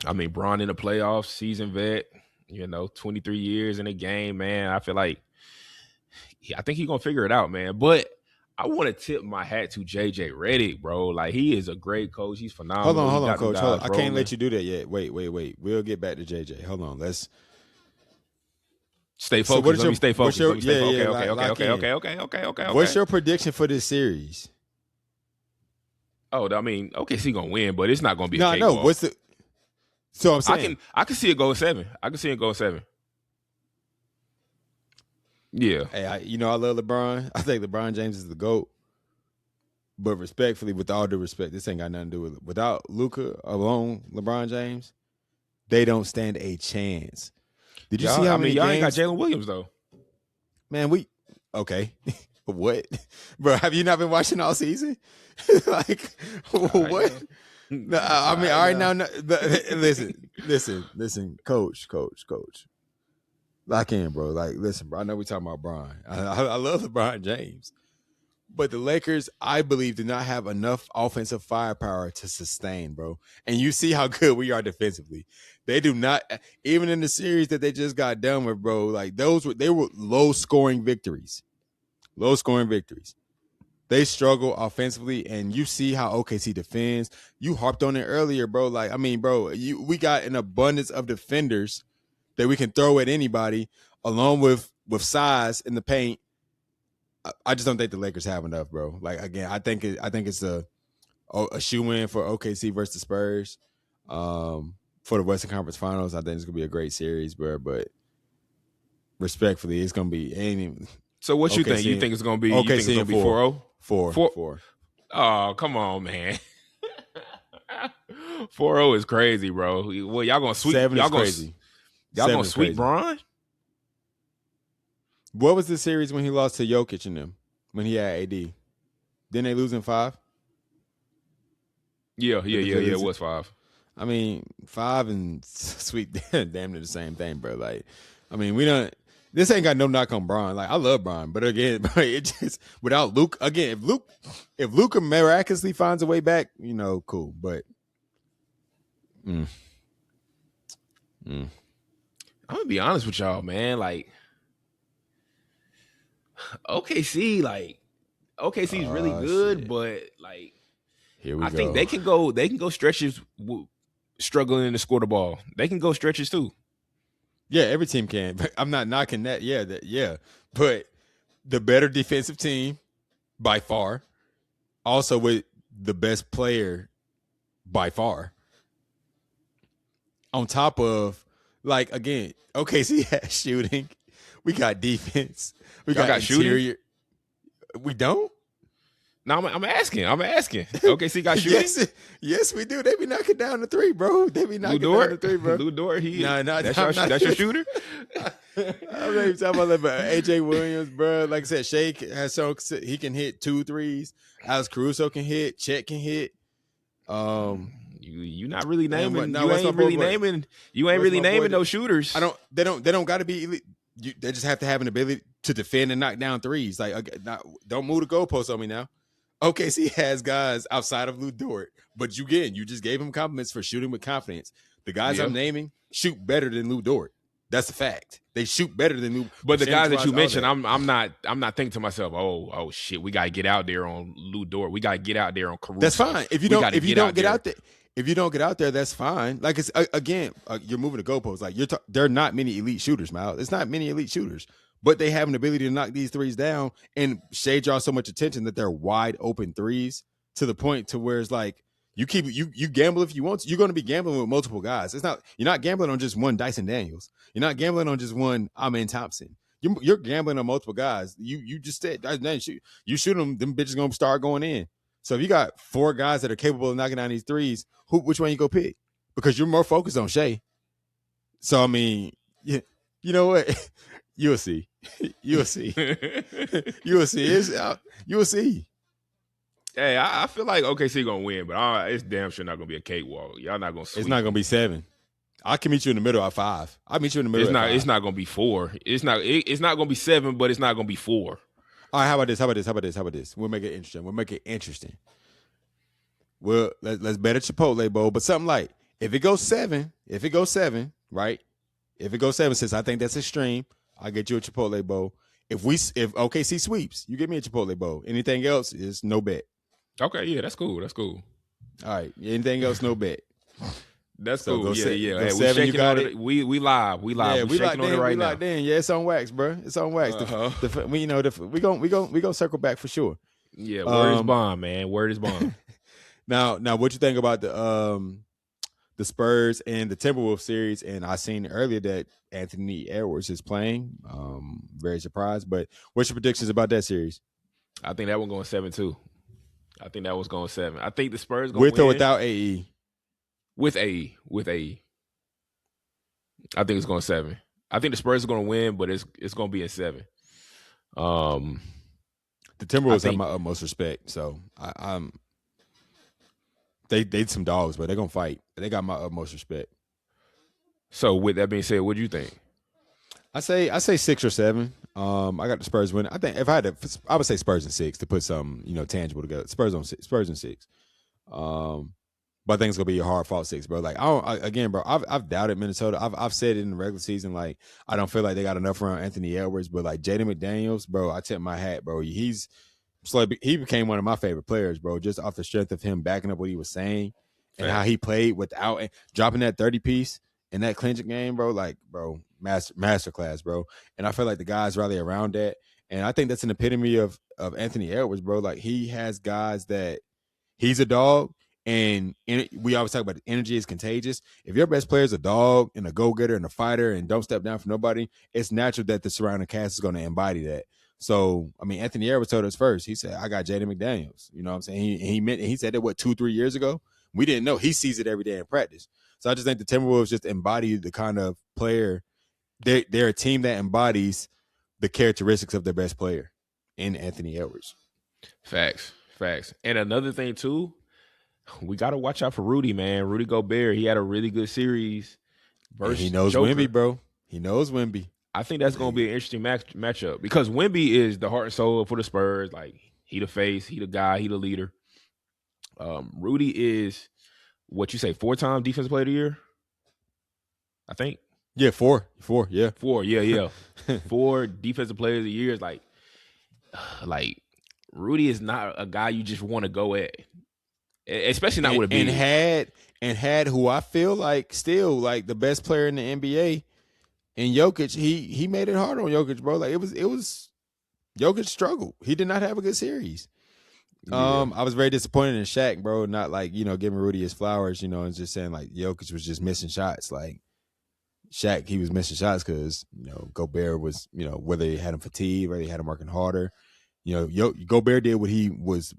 I mean, Bron in the playoffs, seasoned vet. 23 years in a game, man. I feel like I think he's gonna figure it out, man. But I want to tip my hat to JJ Redick, bro. Like, he is a great coach. He's phenomenal. Hold on, Coach. Hold on. I can't let you do that yet. Wait. We'll get back to JJ. Hold on. Let's stay focused. Let me stay focused. Okay. What's your prediction for this series? Oh, I mean, OKC gonna win, but it's not gonna be. No, no. What's the? So I'm saying I can see it go 7. I can see it go 7. Yeah. Hey, I love LeBron. I think LeBron James is the GOAT. But respectfully, with all due respect, this ain't got nothing to do with it. Without Luka alone, LeBron James, they don't stand a chance. Did you see how many y'all games? ain't got Jaylen Williams though? Man, okay. What? Bro, have you not been watching all season? Like, what? No, I mean, all right, now, listen, coach. Lock in, bro. Like, listen, bro, I know we talking about Bron. I love LeBron James. But the Lakers, I believe, do not have enough offensive firepower to sustain, bro. And you see how good we are defensively. They do not, even in the series that they just got done with, bro, like they were low-scoring victories. They struggle offensively, and you see how OKC defends. You harped on it earlier, bro. Like, I mean, bro, we got an abundance of defenders that we can throw at anybody, along with size in the paint. I just don't think the Lakers have enough, bro. Like, again, I think it's a shoe-in for OKC versus the Spurs for the Western Conference Finals. I think it's gonna be a great series, bro. But respectfully, it's gonna be. So what you think? You think it's gonna be? You think it's gonna be 4-0? 4. Oh, come on, man. 4-0 is crazy, bro. Well, y'all gonna sweep? 7 is crazy. Y'all gonna sweep Bron? What was the series when he lost to Jokic and them? When he had AD? Didn't they lose in 5? Yeah. It was 5. I mean, 5 and sweep, damn near the same thing, bro. Like, I mean, we don't. This ain't got no knock on Bron. Like, I love Bron, but again, bro, it just without Luke. Again, if Luka miraculously finds a way back, cool. But I'm gonna be honest with y'all, man. Like, OKC is really good, shit. But like, here we go. I think they can go stretches struggling to score the ball. They can go stretches too. Yeah, every team can. But I'm not knocking that. Yeah. But the better defensive team by far, also with the best player by far. On top of, like, again, OKC has shooting. We got defense. We got interior. Shooting? We don't? No, I'm asking. OKC got shooting? Yes, we do. They be knocking down the 3, bro. They be knocking down the 3, bro. Lou Dort, that's your shooter? I'm not even talking about that, but AJ Williams, bro. Like I said, Shea has he can hit 2 threes. Alex Caruso can hit. Chet can hit. You not really naming. You ain't really naming those shooters. They don't got to be elite. They just have to have an ability to defend and knock down 3s. Like, don't move the goalposts on me now. OKC has guys outside of Lou Dort, but you just gave him compliments for shooting with confidence. The guys I'm naming shoot better than Lou Dort. That's a fact. They shoot better than Lou. But the guys that you mentioned, I'm not thinking to myself, oh shit, we gotta get out there on Lou Dort. We gotta get out there on Caruso. That's fine. If you don't get out there, if you don't get out there, that's fine. Like it's again, you're moving the goalposts. Like there are not many elite shooters, Mal. It's not many elite shooters, but they have an ability to knock these threes down and shade y'all so much attention that they're wide open threes to the point to where it's like you gamble if you want to. You're going to be gambling with multiple guys. You're not gambling on just one Dyson Daniels. You're not gambling on just one Amen Thompson. You're gambling on multiple guys. You just said you shoot them bitches gonna start going in. So if you got 4 guys that are capable of knocking down these threes, which one you go pick? Because you're more focused on Shea. So I mean, you know what? You'll see. You'll see. You'll see. You'll see. Hey, I feel like OKC gonna win, but it's damn sure not gonna be a cakewalk. Y'all not gonna sweep. It's not gonna be 7. I can meet you in the middle at 5. I'll meet you in the middle. It's not gonna be 4. It's not gonna be 7, but it's not gonna be 4. All right, how about this? We'll make it interesting. Well, let's bet a Chipotle bowl, but something like if it goes 7, right? If it goes 7, since I think that's extreme, I'll get you a Chipotle bowl. If OKC sweeps, you give me a Chipotle bowl. Anything else is no bet. Okay, yeah, that's cool. All right, anything else, no bet. That's so cool. Yeah. Hey, 7, you got it. We live. Yeah, we locked in right now. Locked in. Yeah, it's on wax, bro. It's on wax. We gonna circle back for sure. Yeah, word is bond, man. Word is bond. Now, what you think about the Spurs and the Timberwolves series? And I seen earlier that Anthony Edwards is playing. Very surprised. But what's your predictions about that series? I think that one going 7 too. I think that was going 7. I think the Spurs going with win. Or without AE. With AE. I think it's going 7. I think the Spurs are going to win, but it's going to be in 7. The Timberwolves have my utmost respect, so I'm. They some dogs, but they're gonna fight. They got my utmost respect. So with that being said, what do you think? I say 6 or 7. I got the Spurs winning. I think if I had to, I would say Spurs in 6 to put something tangible together. Spurs in 6. But I think it's gonna be a hard fought 6, bro. Like bro. I've doubted Minnesota. I've said it in the regular season. Like I don't feel like they got enough around Anthony Edwards, but like Jaylen McDaniels, bro. I tip my hat, bro. He became one of my favorite players, bro. Just off the strength of him backing up what he was saying and how he played without dropping that 30 piece in that clinching game, bro. Like, bro, masterclass, bro. And I feel like the guys rally around that, and I think that's an epitome of Anthony Edwards, bro. Like he has guys that he's a dog. And we always talk about energy is contagious. If your best player is a dog and a go-getter and a fighter and don't step down for nobody, it's natural that the surrounding cast is going to embody that. So, I mean, Anthony Edwards told us first. He said, I got Jaylen McDaniels. You know what I'm saying? He said it, 2-3 years ago? We didn't know. He sees it every day in practice. So I just think the Timberwolves just embody the kind of player. They're a team that embodies the characteristics of their best player in Anthony Edwards. Facts. And another thing, too, we got to watch out for Rudy, man. Rudy Gobert, he had a really good series. He knows Joker. Wemby, bro. He knows Wemby. I think that's going to be an interesting matchup because Wemby is the heart and soul for the Spurs. Like, he the face, he the guy, he the leader. Rudy is, what you say, 4-time Defensive Player of the Year? I think. Yeah, 4. 4, yeah. 4, yeah. 4 Defensive Players of the Year is like Rudy is not a guy you just want to go at. Especially not with a big. And had who I feel like still like the best player in the NBA, and Jokic, he made it hard on Jokic, bro. Like it was Jokic struggled. He did not have a good series. Yeah. I was very disappointed in Shaq, bro. Not like giving Rudy his flowers, and just saying like Jokic was just missing shots. Like Shaq, he was missing shots because Gobert was whether he had him fatigued, whether he had him working harder. Gobert did what he was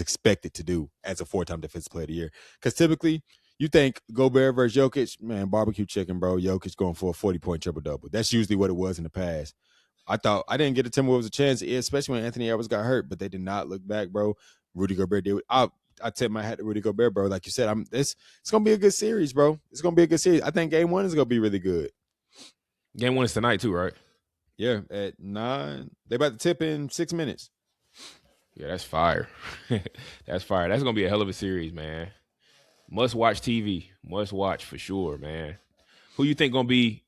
expected to do as a 4-time Defensive Player of the Year. Because typically, you think Gobert versus Jokic, man, barbecue chicken, bro. Jokic going for a 40-point triple-double. That's usually what it was in the past. I thought I didn't get the Timberwolves a chance, especially when Anthony Edwards got hurt, but they did not look back, bro. Rudy Gobert did. I tip my hat to Rudy Gobert, bro. Like you said, it's gonna be a good series, bro. It's gonna be a good series. I think Game 1 is gonna be really good. Game 1 is tonight too, right? Yeah, at 9. They about to tip in 6 minutes. Yeah, that's fire. That's fire. That's going to be a hell of a series, man. Must watch TV. Must watch for sure, man. Who you think going to be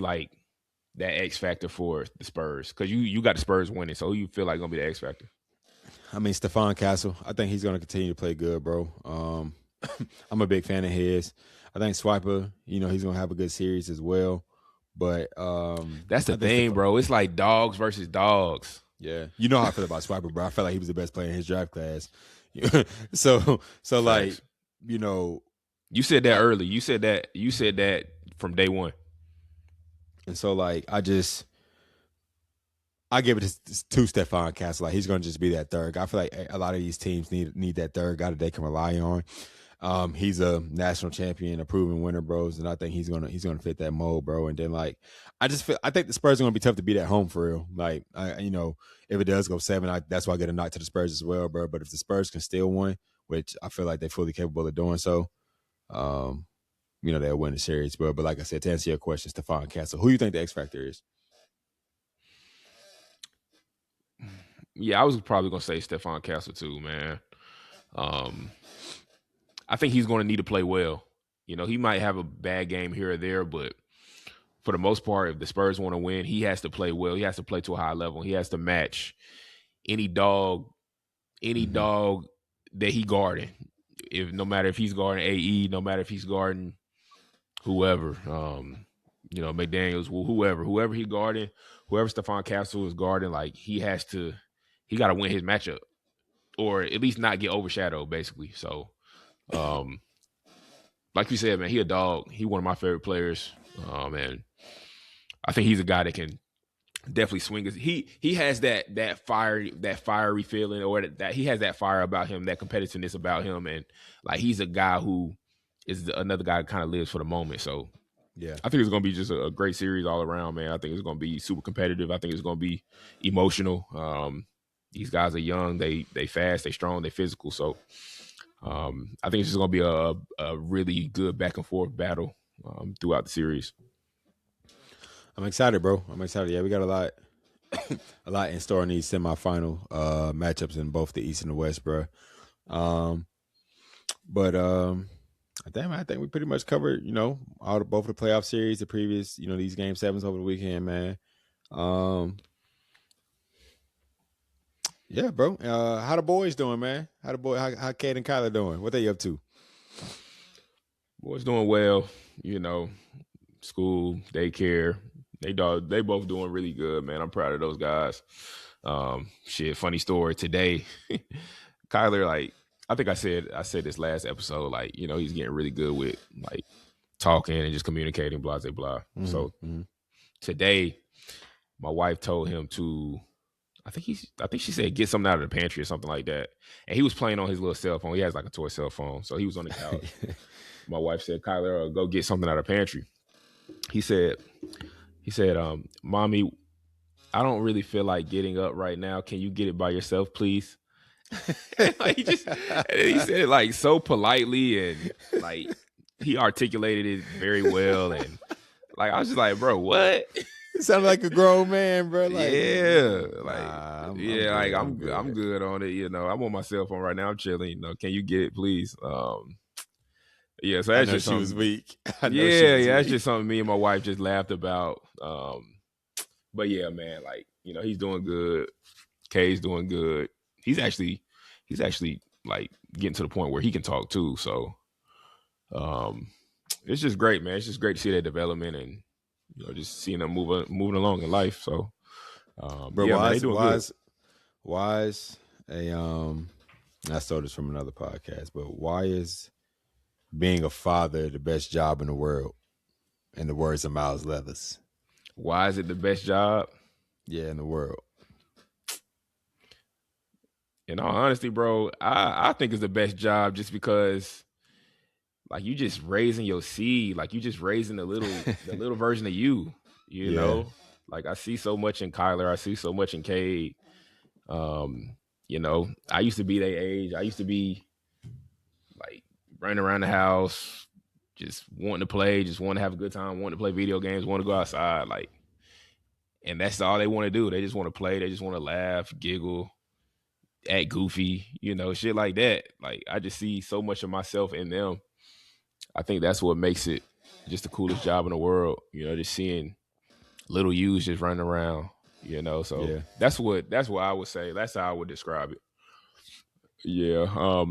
like that X factor for the Spurs? Cuz you got the Spurs winning, so who you feel like going to be the X factor? I mean, Stephon Castle. I think he's going to continue to play good, bro. I'm a big fan of his. I think Swiper, he's going to have a good series as well. But that's the thing, bro. It's like dogs versus dogs. Yeah, you know how I feel about Swiper, bro. I felt like he was the best player in his draft class. so like, you said that early. You said that from day one. And so like, I give it to Stephon Castle. Like, he's going to just be that third guy. I feel like a lot of these teams need that third guy that they can rely on. He's a national champion, a proven winner, bros, and I think he's gonna fit that mold, bro. And then like, I think the Spurs are gonna be tough to beat at home for real. Like, if it does go 7, that's why I get a knock to the Spurs as well, bro. But if the Spurs can steal one, which I feel like they're fully capable of doing so, they'll win the series, bro. But like I said, to answer your question, Stephon Castle, who do you think the X factor is? Yeah, I was probably gonna say Stephon Castle too, man. I think he's going to need to play well. He might have a bad game here or there, but for the most part, if the Spurs want to win, he has to play well. He has to play to a high level. He has to match any dog that he guarding. No matter if he's guarding AE, no matter if he's guarding whoever, McDaniels, whoever he guarding, whoever Stephon Castle is guarding, like he got to win his matchup, or at least not get overshadowed, basically. So. Like you said, man, he a dog. He one of my favorite players. And I think he's a guy that can definitely swing. He has that fiery feeling, or that he has that fire about him, that competitiveness about him, and like he's a guy who is another guy that kind of lives for the moment. So yeah, I think it's gonna be just a great series all around, man. I think it's gonna be super competitive. I think it's gonna be emotional. These guys are young. They fast. They strong. They physical. So. I think it's just going to be a really good back and forth battle throughout the series. I'm excited, bro. I'm excited. Yeah, we got a lot in store in these semifinal matchups in both the East and the West, bro. But I think we pretty much covered, both the playoff series, the previous, these game 7s over the weekend, man. Yeah, bro. How the boys doing, man? How Cade and Kyler doing? What they up to? Boys doing well. School, daycare. They both doing really good, man. I'm proud of those guys. Funny story today. Kyler, like, I think I said this last episode, like, he's getting really good with like talking and just communicating, blah, blah, blah. Mm-hmm. So today, my wife told him to. I think she said get something out of the pantry or something like that. And he was playing on his little cell phone. He has like a toy cell phone. So he was on the couch. My wife said, Kyler, go get something out of the pantry. He said, Mommy, I don't really feel like getting up right now. Can you get it by yourself, please? Like, he said it like so politely, and like he articulated it very well. And like, I was just like, bro, what? It sounded like a grown man, bro. Like, I'm good on it. I'm on my cell phone right now. I'm chilling. Can you get it, please? So that's just she was weak. That's just something me and my wife just laughed about. But yeah, man, like he's doing good. Kay's doing good. He's actually like getting to the point where he can talk too. So, it's just great, man. It's just great to see that development and. Just seeing them moving along in life. So, bro, Wise, I stole this from another podcast, but why is being a father the best job in the world? In the words of Miles Leathers. Why is it the best job? Yeah, in the world. In all honesty, bro, I think it's the best job just because. Like you just raising your seed, like you just raising the little version of you, know. Like I see so much in Kyler, I see so much in Cade. I used to be their age. I used to be like running around the house, just wanting to play, just wanting to have a good time, wanting to play video games, want to go outside, like, and that's all they want to do. They just want to play. They just want to laugh, giggle, act goofy, shit like that. Like I just see so much of myself in them. I think that's what makes it just the coolest job in the world, just seeing little yous just running around, so that's what I would say. That's how I would describe it. Yeah.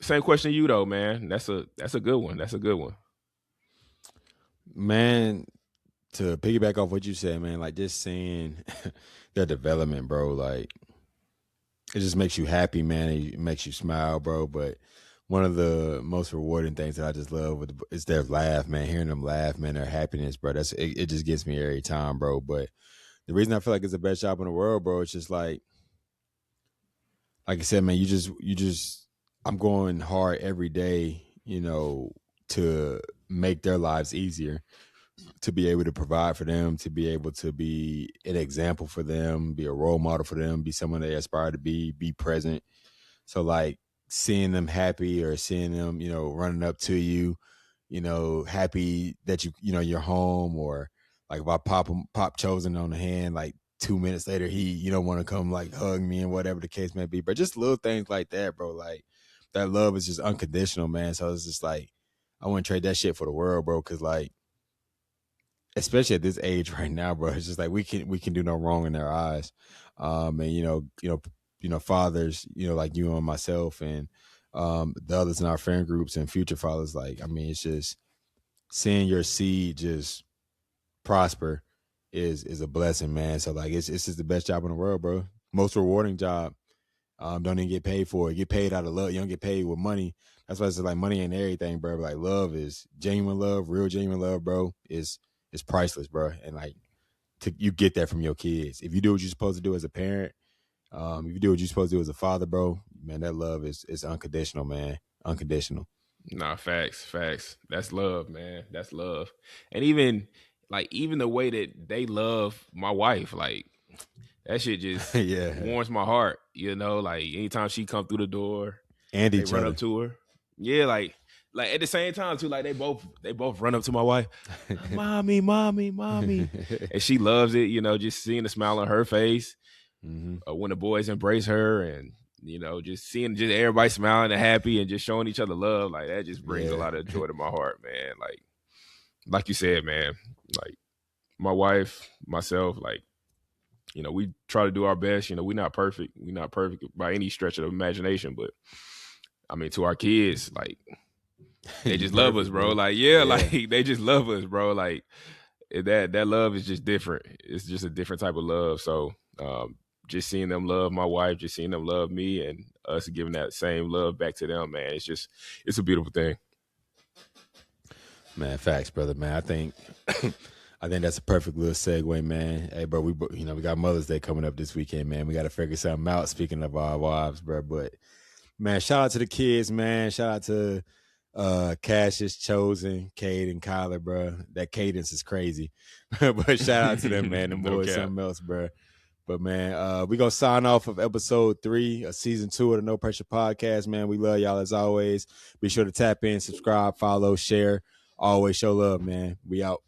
Same question to you though, man. That's a good one. That's a good one. Man, to piggyback off what you said, man, like just seeing their development, bro, like it just makes you happy, man. It makes you smile, bro. But one of the most rewarding things that I just love is their laugh, man. Hearing them laugh, man, their happiness, bro. It just gets me every time, bro. But the reason I feel like it's the best job in the world, bro, it's just like I said, man, you just I'm going hard every day, to make their lives easier, to be able to provide for them, to be able to be an example for them, be a role model for them, be someone they aspire to be present. So like seeing them happy or seeing them, running up to you, happy that you're home, or like if I pop Chosen on the hand, like 2 minutes later, he, want to come like hug me and whatever the case may be. But just little things like that, bro. Like that love is just unconditional, man. So it's just like, I wouldn't trade that shit for the world, bro. Cause like, especially at this age right now, bro, it's just like we can do no wrong in their eyes. And fathers, like you and myself and the others in our friend groups and future fathers, like, I mean, it's just seeing your seed just prosper is a blessing, man. So like it's just the best job in the world, bro. Most rewarding job. Don't even get paid for it. Get paid out of love. You don't get paid with money. That's why it's like money ain't everything, bro. Like love is genuine love, real genuine love, bro. Is priceless, bro. And like you get that from your kids. If you do what you're supposed to do as a parent, if you do what you're supposed to do as a father, bro, man, that love is unconditional, man. Unconditional. Nah, facts. That's love, man. That's love. And even the way that they love my wife, like that shit just Yeah. warms my heart. Like anytime she come through the door, And they each run other. up to her. Yeah, like at the same time too, like they both run up to my wife, mommy, and she loves it. Just seeing the smile on her face when the boys embrace her, and just seeing just everybody smiling and happy and just showing each other love, like that just brings a lot of joy to my heart, man. Like you said, man, like my wife, myself, like, we try to do our best. We're not perfect. We're not perfect by any stretch of the imagination, but I mean, to our kids, like, they just love us, bro. Like, yeah, like they just love us, bro. Like that love is just different. It's just a different type of love. So, just seeing them love my wife, just seeing them love me, and us giving that same love back to them, man, it's a beautiful thing. Man, facts, brother, man. I think that's a perfect little segue, man. Hey, bro, we got Mother's Day coming up this weekend, man. We got to figure something out. Speaking of our wives, bro, but man, shout out to the kids, man. Shout out to Cassius, Chosen, Cade, and Kyler, bro. That cadence is crazy, but shout out to them, man. Them boys, something else, bro. But man, we gonna sign off of episode 3 of season 2 of the No Pressure Podcast, man. We love y'all as always. Be sure to tap in, subscribe, follow, share. Always show love, man. We out.